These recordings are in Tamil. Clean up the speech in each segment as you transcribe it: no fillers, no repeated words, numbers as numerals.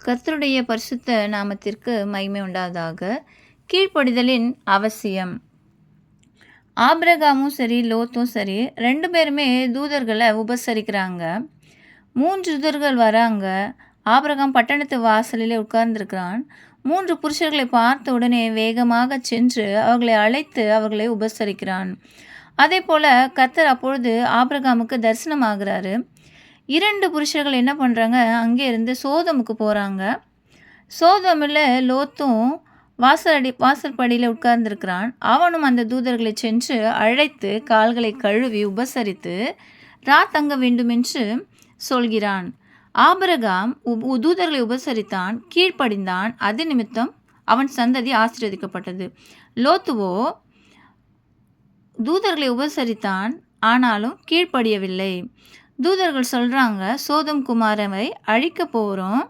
கர்த்தருடைய பரிசுத்த நாமத்திற்கு மகிமை உண்டாவதாக. கீழ்ப்படிதலின் அவசியம். ஆபிரகாமும் சரி, லோத்தும் சரி 2 பேருமே தூதர்களை உபசரிக்கிறாங்க. 3 தூதர்கள் வராங்க. ஆபிரகாம் பட்டணத்து வாசலிலே உட்கார்ந்திருக்கிறான். 3 புருஷர்களை பார்த்த உடனே வேகமாக சென்று அவர்களை அழைத்து அவர்களை உபசரிக்கிறான். அதேபோல கர்த்தர் அப்பொழுது ஆபிரகாமுக்கு தரிசனமாகிறாரு. 2 புருஷர்கள் என்ன பண்ணுறாங்க, அங்கே இருந்து சோதோமுக்கு போகிறாங்க. சோதோமில் லோத்தும் வாசற்படியில் உட்கார்ந்திருக்கிறான். அவனும் அந்த தூதர்களை சென்று அழைத்து கால்களை கழுவி உபசரித்து தங்க வேண்டுமென்று சொல்கிறான். ஆபிரகாம் தூதர்களை உபசரித்தான், கீழ்ப்படிந்தான். அது நிமித்தம் அவன் சந்ததி ஆசீர்வதிக்கப்பட்டது. லோத்துவோ தூதர்களை உபசரித்தான், ஆனாலும் கீழ்ப்படியவில்லை. தூதர்கள் சொல்கிறாங்க, சோதம் குமாரவை அழிக்க போகிறோம்,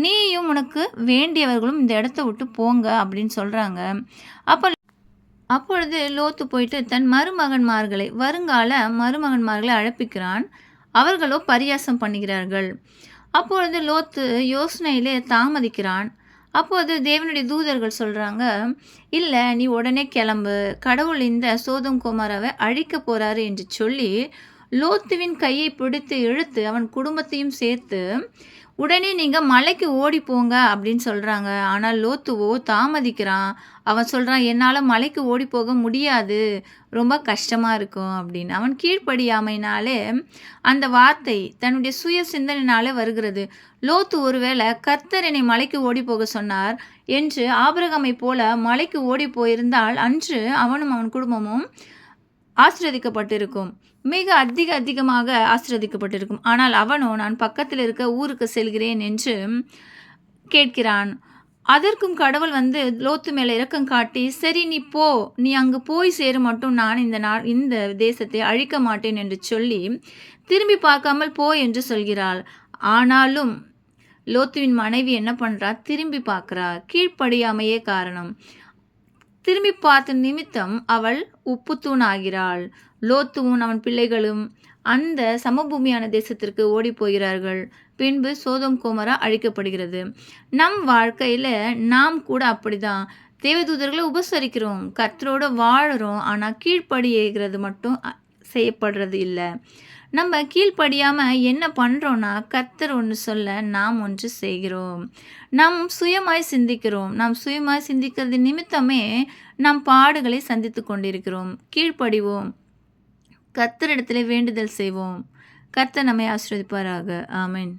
நீயும் உனக்கு வேண்டியவர்களும் இந்த இடத்த விட்டு போங்க அப்படின்னு சொல்கிறாங்க. அப்பொழுது லோத்து போயிட்டு தன் வருங்கால மருமகன்மார்களை அழைப்பிக்கிறான். அவர்களோ பரியாசம் பண்ணுகிறார்கள். அப்பொழுது லோத்து யோசனையிலே தாமதிக்கிறான். அப்போது தேவனுடைய தூதர்கள் சொல்கிறாங்க, இல்லை நீ உடனே கிளம்பு, கடவுள் இந்த சோதம் குமாராவை அழிக்க போகிறாரு என்று சொல்லி லோத்துவின் கையை பிடித்து இழுத்து அவன் குடும்பத்தையும் சேர்த்து உடனே நீங்கள் மலைக்கு ஓடி போங்க அப்படின்னு சொல்கிறாங்க. ஆனால் லோத்துவோ தாமதிக்கிறான். அவன் சொல்கிறான், என்னால் மலைக்கு ஓடி போக முடியாது, ரொம்ப கஷ்டமாக இருக்கும் அப்படின்னு. அவன் கீழ்ப்படியாமையினாலே அந்த வார்த்தை தன்னுடைய சுய சிந்தனையினாலே வருகிறது. லோத்து ஒருவேளை கர்த்தர் என்னை மலைக்கு ஓடி போக சொன்னார் என்று ஆபிரகாமை போல மலைக்கு ஓடி போயிருந்தால் அன்று அவனும் அவன் குடும்பமும் ஆசீர்வதிக்கப்பட்டிருக்கும், மிக அதிகமாக ஆசீர்வதிக்கப்பட்டிருக்கும். ஆனால் அவனோ நான் பக்கத்தில் இருக்க ஊருக்கு செல்கிறேன் என்று கேட்கிறான். அதற்கும் கடவுள் லோத்து மேலே இரக்கம் காட்டி, சரி நீ போ, நீ அங்கு போய் சேரும் மட்டும் நான் இந்த தேசத்தை அழிக்க மாட்டேன் என்று சொல்லி திரும்பி பார்க்காமல் போ என்று சொல்கிறாள். ஆனாலும் லோத்துவின் மனைவி என்ன பண்ணுறா, திரும்பி பார்க்குறா. கீழ்ப்படியாமையே காரணம். திரும்பி பார்த்த நிமித்தம் அவள் உப்புத்தூண் ஆகிறாள். லோத்துவும் அவன் பிள்ளைகளும் அந்த சமபூமியான தேசத்திற்கு ஓடி போகிறார்கள். பின்பு சோதோம் கோமரா அழிக்கப்படுகிறது. நம் வாழ்க்கையில் நாம் கூட அப்படிதான். தேவதூதர்களை உபசரிக்கிறோம், கர்த்தரோடு வாழுறோம், ஆனால் கீழ்ப்படிகிறது மட்டும் செய்யப்படுறது இல்லை. நம்ம கீழ்ப்படியாமல் என்ன பண்ணுறோன்னா, கர்த்தர் ஒன்று சொல்ல நாம் ஒன்று செய்கிறோம். நாம் சுயமாய் சிந்திக்கிறோம். நாம் சுயமாய் சிந்திக்கிறது நிமித்தமே நாம் பாடுகளை சந்தித்து கொண்டிருக்கிறோம். கீழ்ப்படிவோம், கர்த்தரிடத்திலே வேண்டுதல் செய்வோம். கர்த்தர் நம்மை ஆசீர்வதிப்பாராக. ஆமென்.